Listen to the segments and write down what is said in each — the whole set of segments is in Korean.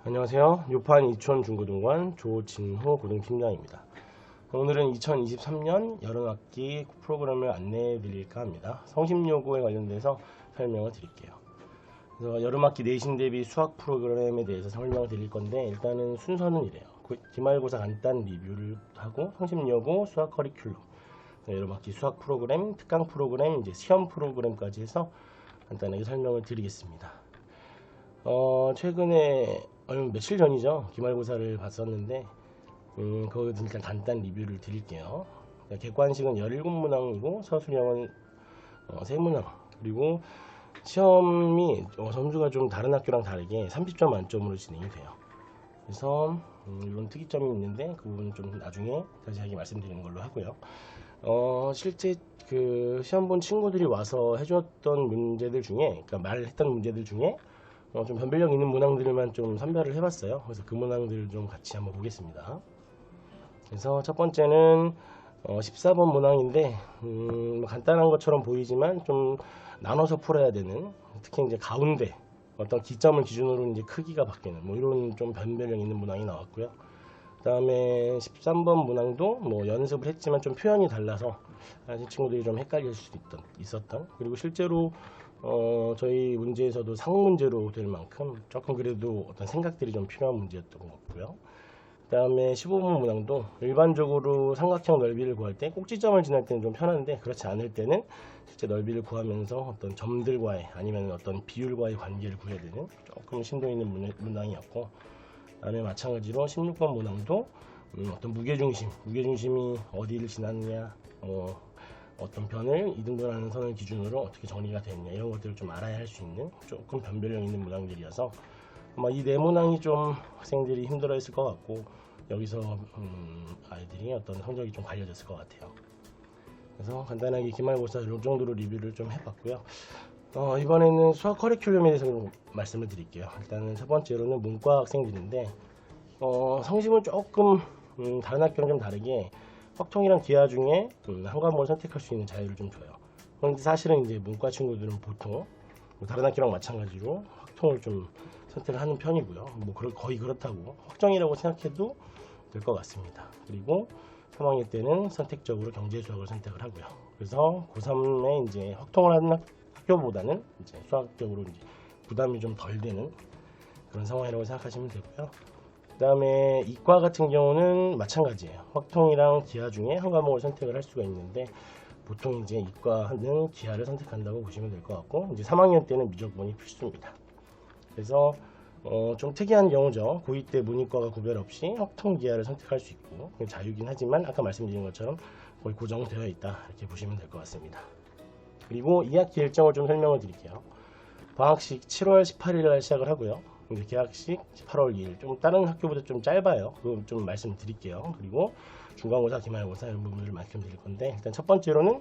안녕하세요. 요판 이촌중고등관 조진호 고등팀장입니다. 오늘은 2023년 여름학기 프로그램을 안내해 드릴까 합니다. 성심여고에 관련돼서 설명을 드릴게요. 그래서 여름학기 내신 대비 수학 프로그램에 대해서 설명을 드릴 건데, 일단은 순서는 이래요. 기말고사 간단 리뷰를 하고, 성심여고 수학 커리큘럼, 여름학기 수학 프로그램, 특강 프로그램, 이제 시험 프로그램까지 해서 간단하게 설명을 드리겠습니다. 최근에 며칠 전이죠. 기말고사를 봤었는데, 거기서 일단 간단 리뷰를 드릴게요. 객관식은 17문항이고 서술형은 3문항, 그리고 시험이 점수가 좀 다른 학교랑 다르게 30점 만점으로 진행이 돼요. 그래서 이런 특이점이 있는데 그 부분은 좀 나중에 자세하게 말씀드리는 걸로 하고요. 실제 그 시험 본 친구들이 와서 해줬던 문제들 중에, 그러니까 말했던 문제들 중에 좀 변별력 있는 문항들만 좀 선별을 해봤어요. 그래서 그 문항들을 좀 같이 한번 보겠습니다. 그래서 첫 번째는 14번 문항인데, 간단한 것처럼 보이지만 좀 나눠서 풀어야 되는, 특히 이제 가운데 어떤 기점을 기준으로 이제 크기가 바뀌는 이런 좀 변별력 있는 문항이 나왔고요. 그 다음에 13번 문항도 연습을 했지만 좀 표현이 달라서 아직 친구들이 좀 헷갈릴 수도 있었던, 그리고 실제로 저희 문제에서도 상문제로 될 만큼 조금 그래도 어떤 생각들이 좀 필요한 문제였던 것 같고요. 그 다음에 15번 문항도 일반적으로 삼각형 넓이를 구할 때 꼭지점을 지날 때는 좀 편한데, 그렇지 않을 때는 실제 넓이를 구하면서 어떤 점들과의 아니면 어떤 비율과의 관계를 구해야 되는 조금 심도 있는 문항이었고, 그 다음에 마찬가지로 16번 문항도 어떤 무게중심이 어디를 지났느냐, 어떤 변을 이등분하는 선을 기준으로 어떻게 정리가 되느냐, 이런 것들을 좀 알아야 할 수 있는 조금 변별력 있는 문항들이어서 이 네 문항이 좀 학생들이 힘들어했을 것 같고, 여기서 아이들이 어떤 성적이 좀 갈려졌을 것 같아요. 그래서 간단하게 기말고사 이 정도로 리뷰를 좀 해봤고요. 이번에는 수학 커리큘럼에 대해서 말씀을 드릴게요. 일단은 첫 번째로는 문과 학생들인데, 성심은 조금 다른 학교랑 좀 다르게 확통이랑 기하 중에 한 과목을 선택할 수 있는 자유를 좀 줘요. 그런데 사실은 이제 문과 친구들은 보통 다른 학교랑 마찬가지로 확통을 좀 선택을 하는 편이고요. 거의 그렇다고 확정이라고 생각해도 될 것 같습니다. 그리고 3학년 때는 선택적으로 경제수학을 선택을 하고요. 그래서 고3에 이제 확통을 하는 학교보다는 이제 수학적으로 이제 부담이 좀 덜 되는 그런 상황이라고 생각하시면 되고요. 그 다음에 이과 같은 경우는 마찬가지예요. 확통이랑 기하 중에 한 과목을 선택을 할 수가 있는데, 보통 이제 이과는 기하를 선택한다고 보시면 될 것 같고, 이제 3학년 때는 미적분이 필수입니다. 그래서 좀 특이한 경우죠. 고2 때 문이과가 구별 없이 확통 기하를 선택할 수 있고, 자유긴 하지만 아까 말씀드린 것처럼 거의 고정되어 있다, 이렇게 보시면 될 것 같습니다. 그리고 2학기 일정을 좀 설명을 드릴게요. 방학식 7월 18일 날 시작을 하고요. 개학식 8월 2일, 좀 다른 학교보다 좀 짧아요. 그거 좀 말씀드릴게요. 그리고 중간고사, 기말고사 이런 부분들을 말씀드릴 건데, 일단 첫 번째로는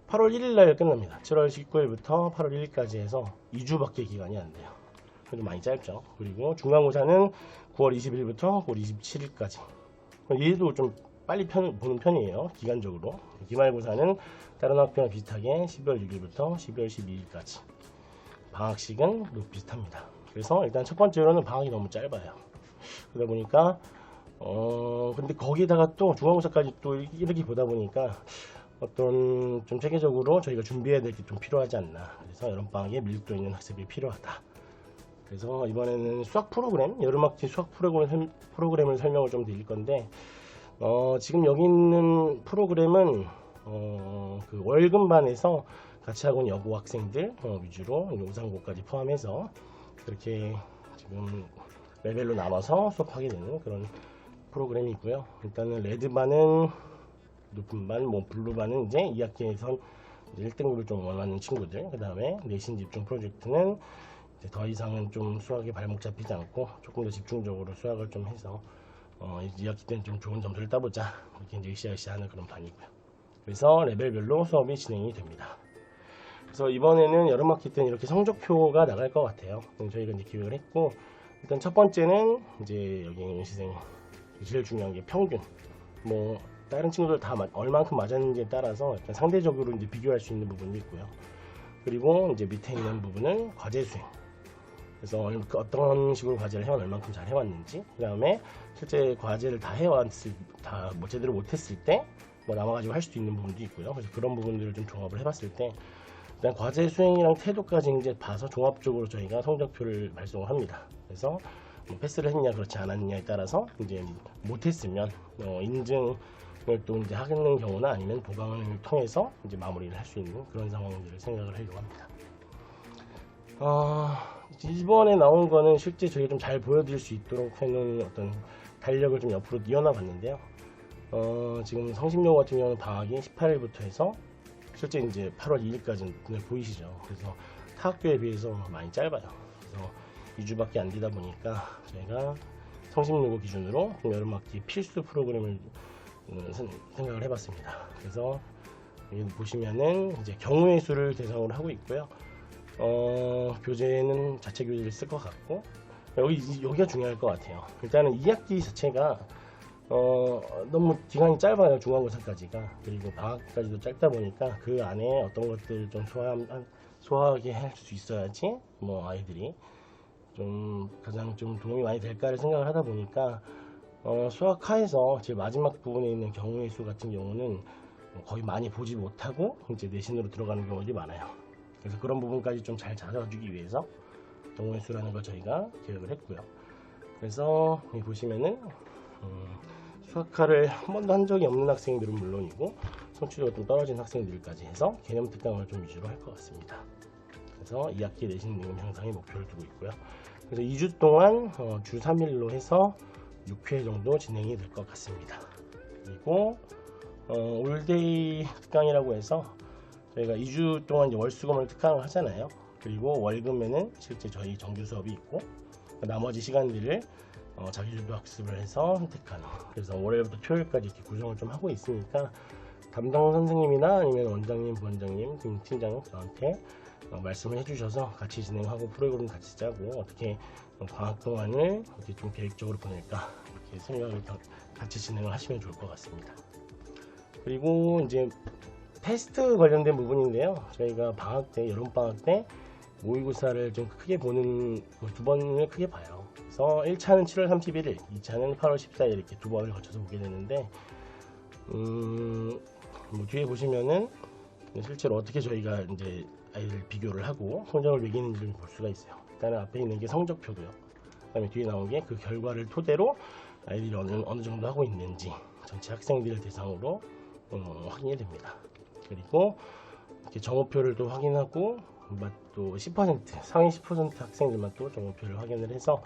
8월 1일 날 끝납니다. 7월 19일부터 8월 1일까지 해서 2주밖에 기간이 안 돼요. 좀 많이 짧죠. 그리고 중간고사는 9월 20일부터 9월 27일까지. 얘도 좀 빨리 보는 편이에요, 기간적으로. 기말고사는 다른 학교랑 비슷하게 12월 6일부터 12월 12일까지. 방학식은 비슷합니다. 그래서 일단 첫 번째로는 방학이 너무 짧아요. 그러다 보니까 근데 거기다가 또 중간고사까지 또 이렇게 보다 보니까 어떤 좀 체계적으로 저희가 준비해야 될 게 좀 필요하지 않나. 그래서 여름방학에 밀도 있는 학습이 필요하다. 그래서 이번에는 수학 프로그램, 여름학기 수학 프로그램을 설명을 좀 드릴 건데, 지금 여기 있는 프로그램은 그 월급반에서 같이 하고 있는 여고 학생들 위주로 우상고까지 포함해서 그렇게 지금 레벨로 나눠서 수업하게 되는 그런 프로그램이고요. 일단은 레드반은 높은 반, 블루반은 이제 2학기에선 1등급을 좀 원하는 친구들, 그 다음에 내신 집중 프로젝트는 이제 더 이상은 좀 수학에 발목 잡히지 않고 조금 더 집중적으로 수학을 좀 해서 2학기 때는 좀 좋은 점수를 따보자, 이렇게 이제 으쌰으쌰 하는 그런 반이고요. 그래서 레벨별로 수업이 진행이 됩니다. 그래서 이번에는 여름학기 때는 이렇게 성적표가 나갈 것 같아요. 저희가 이제 기획을 했고, 일단 첫 번째는 이제 여기 있는 시생 제일 중요한 게 평균. 다른 친구들 다 얼만큼 맞았는지에 따라서 약간 상대적으로 이제 비교할 수 있는 부분이 있고요. 그리고 이제 밑에 있는 부분은 과제 수행. 그래서 어떤 식으로 과제를 해왔 얼만큼 잘 해왔는지, 그 다음에 실제 과제를 다 해왔을 다 뭐 제대로 못했을 때 뭐 남아가지고 할 수도 있는 부분도 있고요. 그래서 그런 부분들을 좀 종합을 해봤을 때 일단 과제 수행이랑 태도까지 이제 봐서 종합적으로 저희가 성적표를 발송을 합니다. 그래서 뭐 패스를 했냐 그렇지 않았냐에 따라서 이제 못했으면 인증을 또 이제 하는 경우나 아니면 보강을 통해서 이제 마무리를 할 수 있는 그런 상황들을 생각을 하려고 합니다. 이번에 나온 거는 실제 저희가 좀 잘 보여드릴 수 있도록 해놓은 어떤 달력을 좀 옆으로 이어놔 봤는데요. 지금 성심여고 같은 경우는 방학이 18일부터 해서 실제 이제 8월 2일까지 눈에 보이시죠. 그래서 타 학교에 비해서 많이 짧아요. 그래서 2주밖에 안 되다 보니까 저희가 성심여고 기준으로 여름학기 필수 프로그램을 생각을 해봤습니다. 그래서 여기 보시면은 이제 경우의 수를 대상으로 하고 있고요. 교재는 자체 교재를 쓸 것 같고, 여기가 중요할 것 같아요. 일단은 2학기 자체가 너무 기간이 짧아요. 중간고사까지가. 그리고 방학까지도 짧다 보니까 그 안에 어떤 것들을 좀 소화하게 할 수 있어야지 뭐 아이들이 좀 가장 좀 도움이 많이 될까를 생각을 하다 보니까 수학하에서 제일 마지막 부분에 있는 경우의 수 같은 경우는 거의 많이 보지 못하고 이제 내신으로 들어가는 경우들이 많아요. 그래서 그런 부분까지 좀 잘 잡아주기 위해서 경우의 수라는 걸 저희가 계획을 했고요. 그래서 여기 보시면은 수학화를 한 번도 한 적이 없는 학생들은 물론이고 성취도가 좀 떨어진 학생들까지 해서 개념 특강을 좀 위주로 할 것 같습니다. 그래서 2학기 내신 능력 향상에 목표를 두고 있고요. 그래서 2주 동안 주 3일로 해서 6회 정도 진행이 될 것 같습니다. 그리고 올데이 특강이라고 해서 저희가 2주 동안 이제 월수금을 특강을 하잖아요. 그리고 월금에는 실제 저희 정규 수업이 있고 나머지 시간들을 자기주도 학습을 해서 선택하는, 그래서 월요일부터 토요일까지 이렇게 구성을 좀 하고 있으니까 담당 선생님이나 아니면 원장님, 부원장님, 팀장 저한테 말씀을 해주셔서 같이 진행하고 프로그램 같이 짜고 어떻게 방학 동안을 어떻게 좀 계획적으로 보낼까 이렇게 생각을 같이 진행을 하시면 좋을 것 같습니다. 그리고 이제 테스트 관련된 부분인데요. 저희가 방학 때, 여름 방학 때 모의고사를 좀 크게 보는 두 번을 크게 봐요. 그래서 1차는 7월 31일, 2차는 8월 14일 이렇게 두 번을 거쳐서 보게 되는데 뭐 뒤에 보시면은 실제로 어떻게 저희가 이제 아이들 비교를 하고 성적을 매기는지를 볼 수가 있어요. 일단은 앞에 있는 게 성적표고요. 그다음에 뒤에 나온 게 그 결과를 토대로 아이들이 어느 정도 하고 있는지 전체 학생들을 대상으로 확인이 됩니다. 그리고 이렇게 정오표를 또 확인하고 또 10% 상위 10% 학생들만 또 정오표를 확인을 해서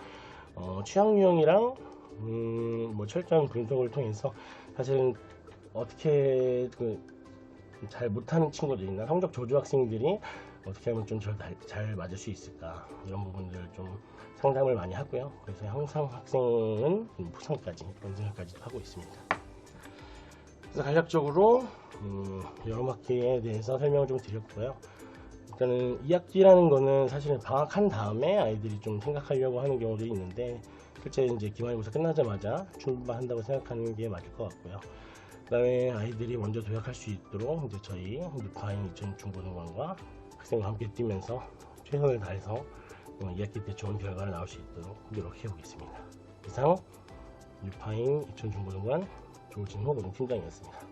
취향 유형이랑 뭐 철저한 분석을 통해서 사실은 어떻게 잘 못하는 친구들이나 성적 저조 학생들이 어떻게 하면 좀 잘 맞을 수 있을까, 이런 부분들을 좀 상담을 많이 하고요. 그래서 항상 학생은 포상까지 원생까지도 하고 있습니다. 그래서 간략적으로 여름학기에 대해서 설명을 좀 드렸고요. 일단은 2학기라는 거는 사실은 방학한 다음에 아이들이 좀 생각하려고 하는 경우들이 있는데 실제 이제 기말고사 끝나자마자 출발한다고 생각하는 게 맞을 것 같고요. 그 다음에 아이들이 먼저 도약할 수 있도록 이제 저희 뉴파인 이천 중고등학원과 학생과 함께 뛰면서 최선을 다해서 2학기 때 좋은 결과가 나올 수 있도록 노력해 보겠습니다. 이상 뉴파인 이천 중고등학원 조진호 노동팀장이었습니다.